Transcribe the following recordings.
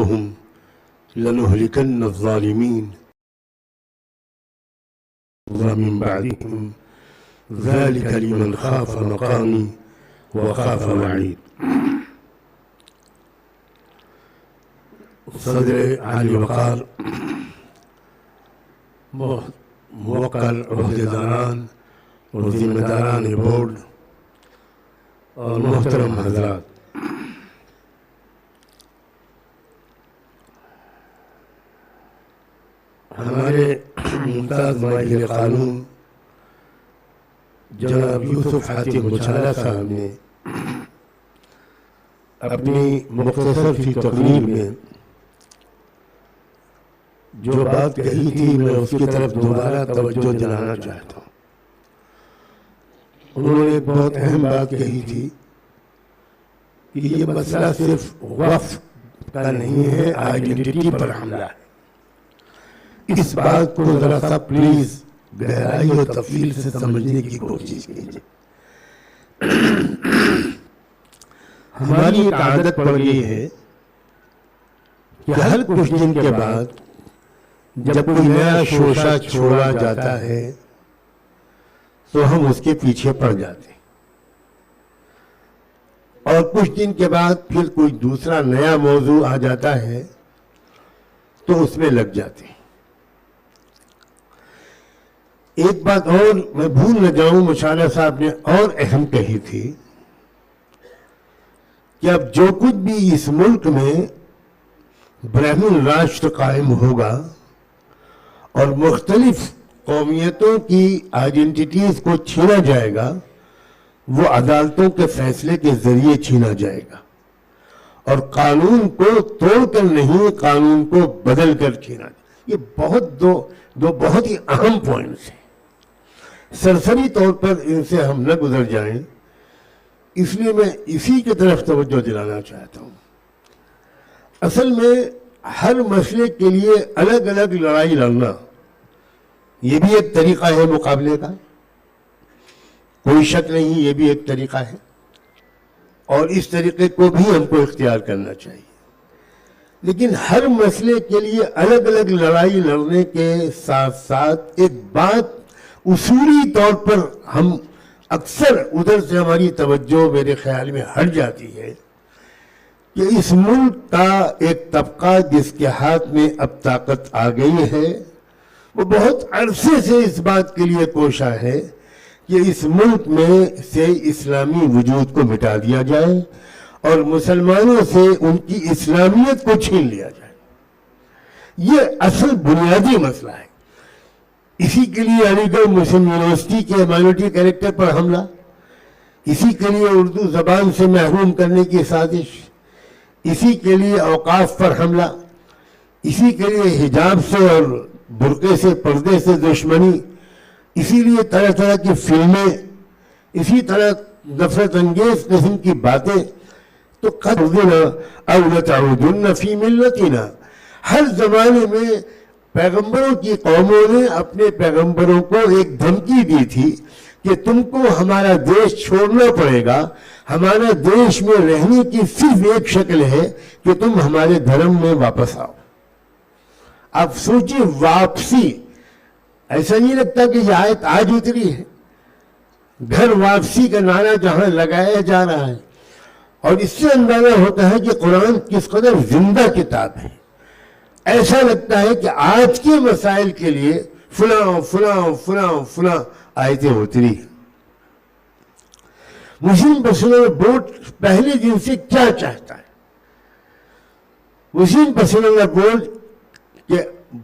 إنهم لنهلكن الظالمين ومن بعدهم ذلك لمن خاف مقامي وخاف وعيد. صدر عالی وقار، موقر عہدیداران اور ذمہ داران بورڈ اور محترم حضرات، ہمارے ممتاز ماہر قانون جناب یوسف حاتم بچھارا صاحب نے اپنی مختصر سی تقریر میں جو بات کہی تھی، میں اس کی طرف دوبارہ توجہ دلانا چاہتا ہوں۔ انہوں نے ایک بہت اہم بات کہی تھی کہ یہ مسئلہ صرف وقف کا نہیں ہے، آئیڈینٹی پر حملہ ہے۔ اس بات کو ذرا سا پلیز گہرائی اور تفصیل سے سمجھنے کی کوشش کیجیے۔ ہماری ایک عادت پڑ گئی ہے کہ ہر کچھ دن کے بعد جب کوئی نیا شوشہ چھوڑا جاتا ہے تو ہم اس کے پیچھے پڑ جاتے ہیں، اور کچھ دن کے بعد پھر کوئی دوسرا نیا موضوع آ جاتا ہے تو اس میں لگ جاتے ہیں۔ ایک بات اور میں بھول نہ جاؤں، مشارہ صاحب نے اور اہم کہی تھی کہ اب جو کچھ بھی اس ملک میں برہمن راشٹر قائم ہوگا اور مختلف قومیتوں کی آئیڈینٹیٹیز کو چھینا جائے گا، وہ عدالتوں کے فیصلے کے ذریعے چھینا جائے گا، اور قانون کو توڑ کر نہیں، قانون کو بدل کر چھینا جائے گا۔ یہ دو بہت ہی اہم پوائنٹس ہیں، سرسری طور پر ان سے ہم نہ گزر جائیں، اس لیے میں اسی کی طرف توجہ دلانا چاہتا ہوں۔ اصل میں ہر مسئلے کے لیے الگ الگ لڑائی لڑنا یہ بھی ایک طریقہ ہے مقابلے کا، کوئی شک نہیں، یہ بھی ایک طریقہ ہے، اور اس طریقے کو بھی ہم کو اختیار کرنا چاہیے۔ لیکن ہر مسئلے کے لیے الگ الگ لڑائی لڑنے کے ساتھ ساتھ ایک بات اصولی طور پر ہم اکثر ادھر سے ہماری توجہ میرے خیال میں ہٹ جاتی ہے کہ اس ملک کا ایک طبقہ جس کے ہاتھ میں اب طاقت آ گئی ہے، وہ بہت عرصے سے اس بات کے لیے کوشاں ہے کہ اس ملک میں سے اسلامی وجود کو مٹا دیا جائے اور مسلمانوں سے ان کی اسلامیت کو چھین لیا جائے۔ یہ اصل بنیادی مسئلہ ہے۔ اسی کے لیے علی گڑھ مسلم یونیورسٹی کے مائنورٹی کریکٹر پر حملہ، اسی کے لیے اردو زبان سے محروم کرنے کی سازش، اسی کے لیے اوقاف پر حملہ، اسی کے لیے حجاب سے اور برقعے سے پردے سے دشمنی، اسی لیے طرح طرح کی فلمیں، اسی طرح نفرت انگیز قسم کی باتیں۔ تو قَدْ أَوْ لَتَعُودُنَّ فِي مِلَّتِنَا، ہر زمانے میں پیغمبروں کی قوموں نے اپنے پیغمبروں کو ایک دھمکی دی تھی کہ تم کو ہمارا دیش چھوڑنا پڑے گا، ہمارا دیش میں رہنے کی صرف ایک شکل ہے کہ تم ہمارے دھرم میں واپس آؤ۔ اب سوچیں، واپسی، ایسا نہیں لگتا کہ یہ آیت آج اتری ہے؟ گھر واپسی کا نعرہ جہاں لگایا جا رہا ہے، اور اس سے اندازہ ہوتا ہے کہ قرآن کس قدر زندہ کتاب ہے۔ ایسا لگتا ہے کہ آج کے مسائل کے لیے فلاں فلاں فلاں فلاں آیتیں اتری ہیں۔ مسلم پرسنل بورڈ پہلے دن سے کیا چاہتا ہے؟ مسلم پرسنل بورڈ کے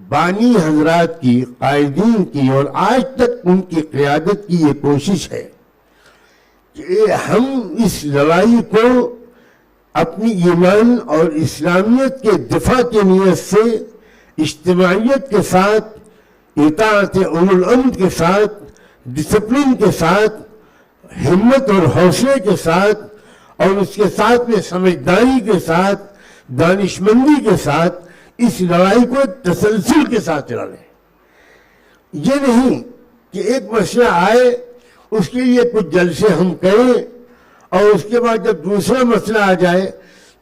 بانی حضرات کی، قائدین کی، اور آج تک ان کی قیادت کی یہ کوشش ہے کہ ہم اس لڑائی کو اپنی ایمان اور اسلامیت کے دفاع کی نیت سے اجتماعیت کے ساتھ، اطاعت اولو الامر کے ساتھ، ڈسپلن کے ساتھ، ہمت اور حوصلے کے ساتھ، اور اس کے ساتھ میں سمجھداری کے ساتھ، دانشمندی کے ساتھ اس لڑائی کو تسلسل کے ساتھ لڑیں۔ یہ نہیں کہ ایک مسئلہ آئے، اس کے لیے کچھ جلسے ہم کریں، اور اس کے بعد جب دوسرا مسئلہ آ جائے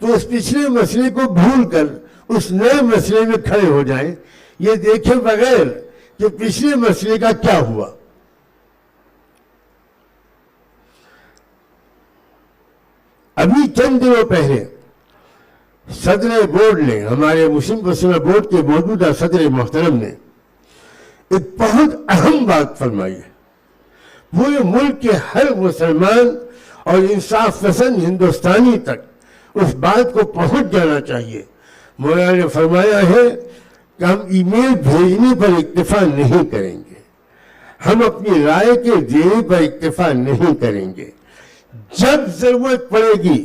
تو اس پچھلے مسئلے کو بھول کر اس نئے مسئلے میں کھڑے ہو جائیں، یہ دیکھے بغیر کہ پچھلے مسئلے کا کیا ہوا۔ ابھی چند دنوں پہلے صدر بورڈ نے، ہمارے مسلم پرسنل بورڈ کے موجودہ صدر محترم نے ایک بہت اہم بات فرمائی ہے۔ پورے ملک کے ہر مسلمان اور انصاف پسند ہندوستانی تک اس بات کو پہنچ جانا چاہیے۔ مولانا نے فرمایا ہے کہ ہم ای میل بھیجنے پر اکتفا نہیں کریں گے، ہم اپنی رائے کے دینے پر اکتفا نہیں کریں گے، جب ضرورت پڑے گی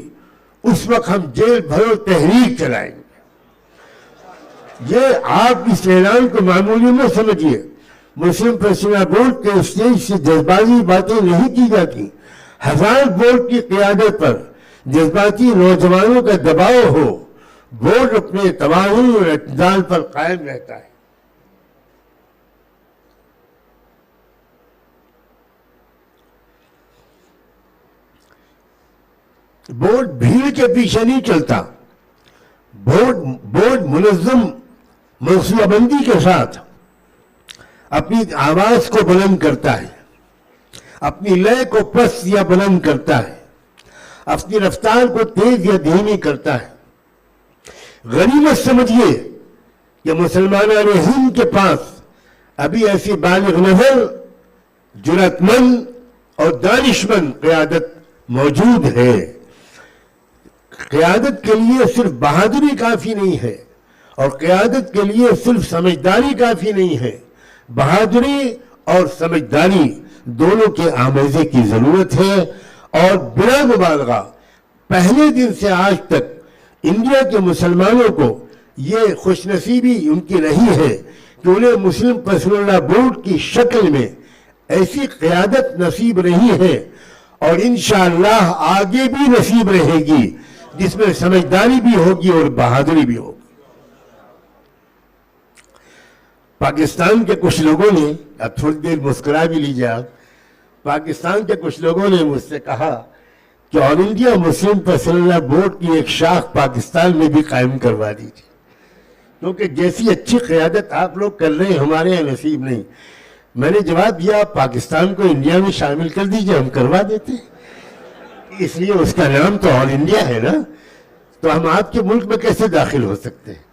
اس وقت ہم جیل بھرو تحریک چلائیں گے۔ یہ آپ اس اعلان کو معمولی میں سمجھیے، مسلم پرسنل بورڈ کے اسٹیج سے جذباتی باتیں نہیں کی جاتی۔ ہزار بورڈ کی قیادت پر جذباتی نوجوانوں کا دباؤ ہو، بورڈ اپنے توازن اور اعتدال پر قائم رہتا ہے۔ بورڈ بھیڑ کے پیچھے نہیں چلتا، بورڈ منظم منصوبہ بندی کے ساتھ اپنی آواز کو بلند کرتا ہے، اپنی لے کو پست یا بلند کرتا ہے، اپنی رفتار کو تیز یا دھیمی کرتا ہے۔ غنیمت سمجھیے کہ مسلمانان ہند کے پاس ابھی ایسی بالغ نظر، جرأت مند اور دانشمند قیادت موجود ہے۔ قیادت کے لیے صرف بہادری کافی نہیں ہے، اور قیادت کے لیے صرف سمجھداری کافی نہیں ہے، بہادری اور سمجھداری دونوں کے آمیزے کی ضرورت ہے۔ اور بلا مبالغہ پہلے دن سے آج تک انڈیا کے مسلمانوں کو یہ خوش نصیبی ان کی رہی ہے کہ انہیں مسلم پرسنل لا بورڈ کی شکل میں ایسی قیادت نصیب رہی ہے، اور انشاءاللہ آگے بھی نصیب رہے گی، جس میں سمجھداری بھی ہوگی اور بہادری بھی ہوگی۔ پاکستان کے کچھ لوگوں نے، اب تھوڑی دیر مسکرا بھی لیجیے آپ، پاکستان کے کچھ لوگوں نے مجھ سے کہا کہ آل انڈیا مسلم پرسنل لا بورڈ کی ایک شاخ پاکستان میں بھی قائم کروا دیجیے، کیونکہ جیسی اچھی قیادت آپ لوگ کر رہے ہیں ہمارے یہاں نصیب نہیں۔ میں نے جواب دیا، پاکستان کو انڈیا میں شامل کر دیجیے، ہم کروا دیتے ہیں، اس لیے اس کا نام تو آل انڈیا ہے نا، تو ہم آپ کے ملک میں کیسے داخل ہو سکتے ہیں؟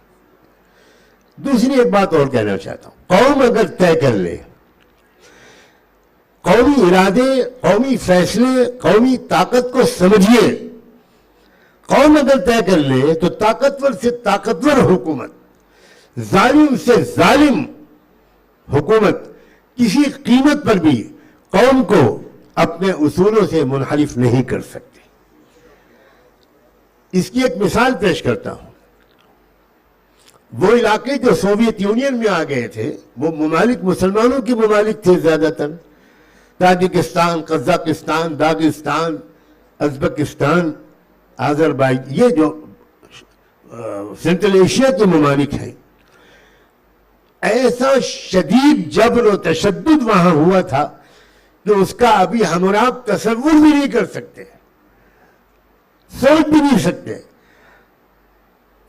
دوسری ایک بات اور کہنا چاہتا ہوں، قوم اگر طے کر لے، قومی ارادے، قومی فیصلے، قومی طاقت کو سمجھیے، قوم اگر طے کر لے تو طاقتور سے طاقتور حکومت، ظالم سے ظالم حکومت کسی قیمت پر بھی قوم کو اپنے اصولوں سے منحرف نہیں کر سکتی۔ اس کی ایک مثال پیش کرتا ہوں۔ وہ علاقے جو سوویت یونین میں آ گئے تھے، وہ ممالک مسلمانوں کے ممالک تھے زیادہ تر، تاجکستان، قزاقستان، داغستان، ازبکستان، آذربائیجان، یہ جو سینٹرل ایشیا کے ممالک ہیں، ایسا شدید جبر و تشدد وہاں ہوا تھا کہ اس کا ابھی ہم اور آپ تصور بھی نہیں کر سکتے، سوچ بھی نہیں سکتے۔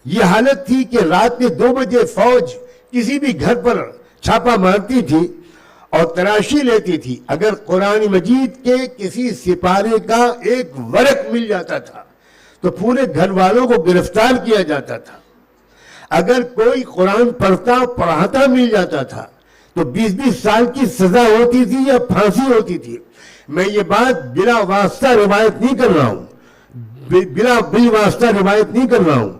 یہ حالت تھی کہ رات میں 2 بجے فوج کسی بھی گھر پر چھاپا مارتی تھی اور تراشی لیتی تھی، اگر قرآن مجید کے کسی سپارے کا ایک ورق مل جاتا تھا تو پورے گھر والوں کو گرفتار کیا جاتا تھا۔ اگر کوئی قرآن پڑھاتا مل جاتا تھا تو 20-20 سال کی سزا ہوتی تھی یا پھانسی ہوتی تھی۔ میں یہ بات بلا واسطہ روایت نہیں کر رہا ہوں، بلا واسطہ روایت نہیں کر رہا ہوں،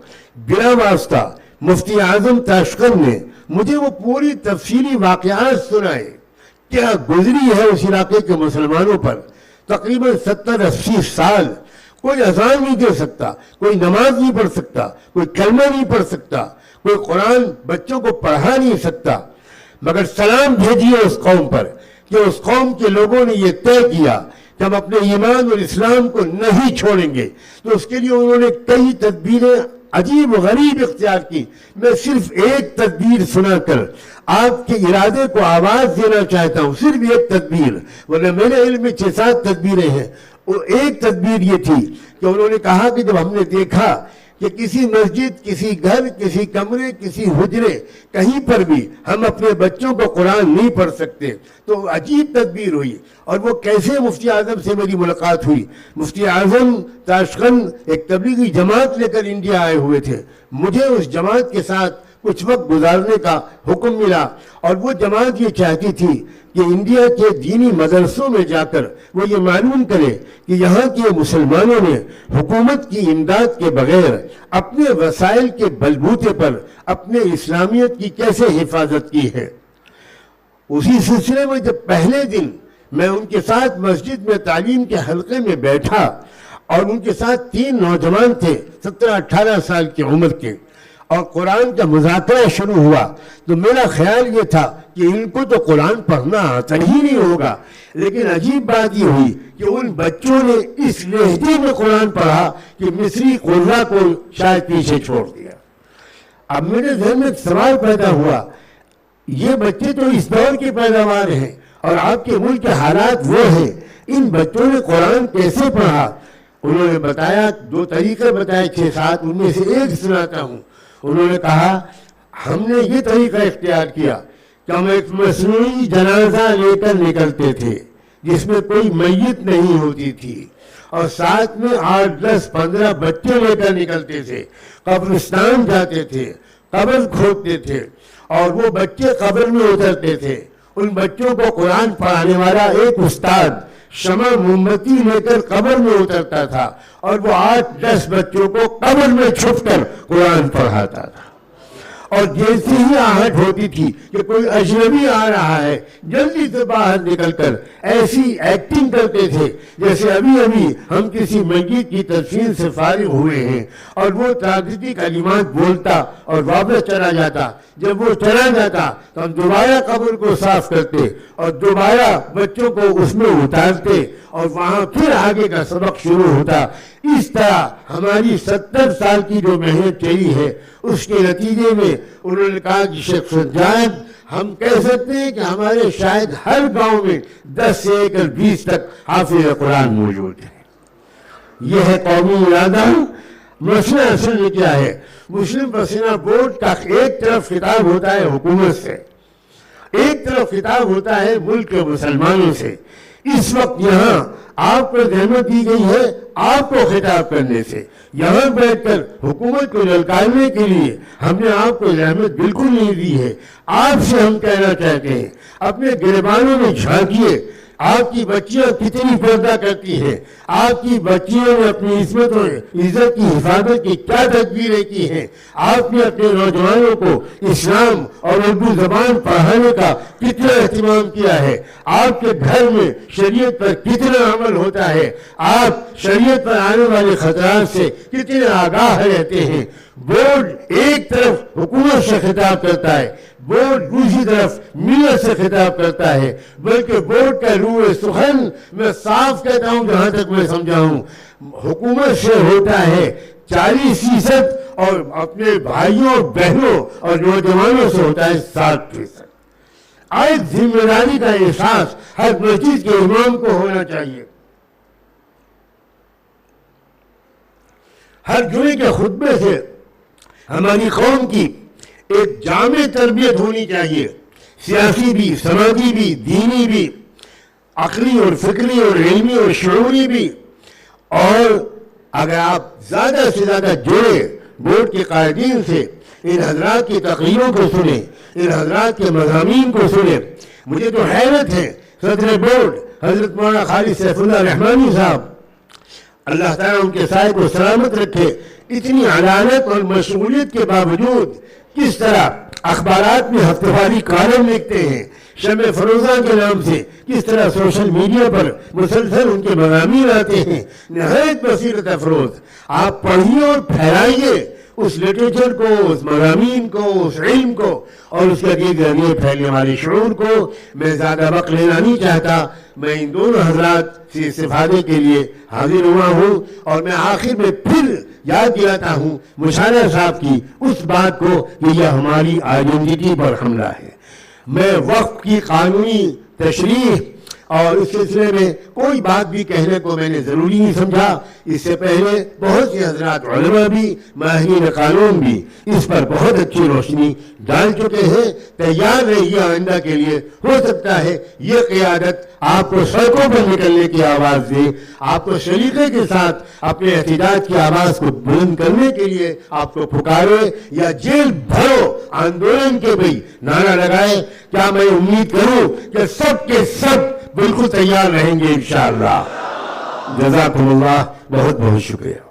بلا واسطہ مفتی اعظم تاشقند نے مجھے وہ پوری تفصیلی واقعات سنائے، کیا گزری ہے اس علاقے کے مسلمانوں پر۔ تقریباً 70-80 سال کوئی اذان نہیں دے سکتا، کوئی نماز نہیں پڑھ سکتا، کوئی کلمہ نہیں پڑھ سکتا، کوئی قرآن بچوں کو پڑھا نہیں سکتا، مگر سلام بھیجیے اس قوم پر کہ اس قوم کے لوگوں نے یہ طے کیا کہ ہم اپنے ایمان اور اسلام کو نہیں چھوڑیں گے، تو اس کے لیے انہوں نے کئی تدبیریں عجیب و غریب اختیار کی۔ میں صرف ایک تدبیر سنا کر آپ کے ارادے کو آواز دینا چاہتا ہوں، صرف ایک تدبیر، ورنہ میرے علم میں 6-7 تدبیریں ہیں۔ اور ایک تدبیر یہ تھی کہ انہوں نے کہا کہ جب ہم نے دیکھا کہ کسی مسجد، کسی گھر، کسی کمرے، کسی حجرے، کہیں پر بھی ہم اپنے بچوں کو قرآن نہیں پڑھ سکتے، تو عجیب تدبیر ہوئی۔ اور وہ کیسے مفتی اعظم سے میری ملاقات ہوئی؟ مفتی اعظم تاشقند ایک تبلیغی جماعت لے کر انڈیا آئے ہوئے تھے، مجھے اس جماعت کے ساتھ کچھ وقت گزارنے کا حکم ملا، اور وہ جماعت یہ چاہتی تھی کہ انڈیا کے دینی مدرسوں میں جا کر وہ یہ معلوم کرے کہ یہاں کے مسلمانوں نے حکومت کی امداد کے بغیر اپنے وسائل کے بلبوتے پر اپنے اسلامیت کی کیسے حفاظت کی ہے۔ اسی سلسلے میں جب پہلے دن میں ان کے ساتھ مسجد میں تعلیم کے حلقے میں بیٹھا، اور ان کے ساتھ 3 نوجوان تھے 17-18 سال کی عمر کے، اور قرآن کا مذاکرہ شروع ہوا، تو میرا خیال یہ تھا کہ ان کو تو قرآن پڑھنا آتا ہی نہیں ہوگا، لیکن عجیب بات یہ ہوئی کہ ان بچوں نے اس لہجے میں قرآن پڑھا کہ مصری قرآن کو شاید پیچھے چھوڑ دیا۔ اب میرے ذہن میں ایک سوال پیدا ہوا، یہ بچے تو اس دور کی پیداوار ہیں اور آپ کے ملک کے حالات وہ ہیں، ان بچوں نے قرآن کیسے پڑھا؟ انہوں نے بتایا، 2 طریقے بتائے 6-7، ان میں سے ایک سناتا ہوں۔ انہوں نے کہا ہم نے یہ طریقہ اختیار کیا کہ ہم ایک مصنوعی جنازہ لے کر نکلتے تھے جس میں کوئی میت نہیں ہوتی تھی، اور ساتھ میں 8-10-15 بچے لے کر نکلتے تھے، قبرستان جاتے تھے، قبر کھودتے تھے، اور وہ بچے قبر میں اترتے تھے۔ ان بچوں کو قرآن پڑھانے والا ایک استاد شمع موم بتی لے کر قبر میں اترتا تھا، اور وہ 8-10 بچوں کو قبر میں چھپ کر قرآن پڑھاتا تھا۔ اور جیسے ہی آہٹ ہوتی تھی کہ کوئی اجنبی آ رہا ہے، جلدی سے باہر نکل کر ایسی ایکٹنگ کرتے تھے جیسے ابھی ابھی ہم کسی میت کی تدفین سے فارغ ہوئے ہیں، اور وہ تعددی کلمات بولتا اور واپس چلا جاتا۔ جب وہ چلا جاتا تو ہم دوبارہ قبر کو صاف کرتے اور دوبارہ بچوں کو اس میں اتارتے، اور وہاں پھر آگے کا سبق شروع ہوتا۔ اس طرح ہماری 70 سال کی جو محنت چلی ہے، اس کے نتیجے میں انہوں نے کہا کہ شیخ سجاد، ہم کہہ سکتے ہیں کہ ہمارے شاید ہر گاؤں میں 10 سے لے کر 20 تک حافظ قرآن موجود ہیں۔ یہ ہے قومی ارادہ۔ مسئلہ اصل میں کیا ہے؟ مسلم پسینہ بورڈ کا ایک طرف خطاب ہوتا ہے حکومت سے، ایک طرف خطاب ہوتا ہے ملک کے مسلمانوں سے۔ اس وقت یہاں آپ کو زحمت دی گئی ہے آپ کو خطاب کرنے سے، یہاں بیٹھ کر حکومت کو للکارنے کے لیے ہم نے آپ کو زحمت بالکل نہیں دی ہے۔ آپ سے ہم کہنا چاہتے ہیں، اپنے گریبانوں میں جھانکیے، آپ کی بچیاں کتنی پردہ کرتی ہیں، آپ کی بچیوں نے اپنی عصمت اور عزت کی حفاظت کی کیا تدبیریں کی ہیں، آپ نے اپنے نوجوانوں کو اسلام اور اردو زبان پڑھانے کا کتنا اہتمام کیا ہے، آپ کے گھر میں شریعت پر کتنا عمل ہوتا ہے، آپ شریعت پر آنے والے خطرات سے کتنے آگاہ رہتے ہیں۔ بورڈ ایک طرف حکومت سے خطاب کرتا ہے، بورڈ دوسری طرف ملت سے خطاب کرتا ہے، بلکہ بورڈ کا روح سخن میں صاف کہتا ہوں جہاں تک میں سمجھا ہوں، حکومت سے ہوتا ہے 40% اور اپنے بھائیوں اور بہنوں اور نوجوانوں سے ہوتا ہے 7%۔ ایک ذمہ داری کا احساس ہر مسجد کے امام کو ہونا چاہیے۔ ہر جمعے کے خطبے سے ہماری قوم کی ایک جامع تربیت ہونی چاہیے، سیاسی بھی، سماجی بھی، دینی بھی، عقلی اور فکری اور علمی اور شعوری بھی۔ اور اگر آپ زیادہ سے زیادہ جڑے بورڈ کے قائدین سے، ان حضرات کی تقریروں کو سنیں، ان حضرات کے مضامین کو سنیں۔ مجھے تو حیرت ہے، صدر بورڈ حضرت مولانا خالد سیف اللہ رحمانی صاحب، اللہ تعالیٰ ان کے سائے کو سلامت رکھے، اتنی عدالت اور مشغولیت کے باوجود کس طرح اخبارات میں ہفتہ واری کالم لکھتے ہیں، شمع فروزہ کے نام سے کس طرح سوشل میڈیا پر مسلسل ان کے مضامین آتے ہیں، نہایت بصیرت افروز۔ آپ پڑھیے اور پھیلائیے اس لٹریچر کو، اس مضامین کو، اس علم کو، اور اس کے ذریعے پھیلنے والے شعور کو۔ میں زیادہ وقت لینا نہیں چاہتا، میں ان دونوں حضرات سے استفادے کے لیے حاضر ہوا ہوں، اور میں آخر میں پھر یاد دلاتا ہوں مشاہدہ صاحب کی اس بات کو کہ یہ ہماری آئیڈینٹی پر حملہ ہے۔ میں وقف کی قانونی تشریح اور اس سلسلے میں کوئی بات بھی کہنے کو میں نے ضروری نہیں سمجھا. اس سے پہلے بہت سے حضرات علماء بھی ماہرین قانون بھی اس پر بہت اچھی روشنی ڈال چکے ہیں. تیار رہیے آئندہ کے لیے. ہو سکتا ہے یہ قیادت آپ کو سڑکوں پر نکلنے کی آواز دے, آپ کو سلیقے کے ساتھ اپنے احتجاج کی آواز کو بلند کرنے کے لیے آپ کو پکارے, یا جیل بھرو آندولن کے بھی نعرہ لگائے. کیا میں امید کروں کہ سب کے سب بالکل تیار رہیں گے انشاءاللہ. جزاکم اللہ, بہت بہت شکریہ.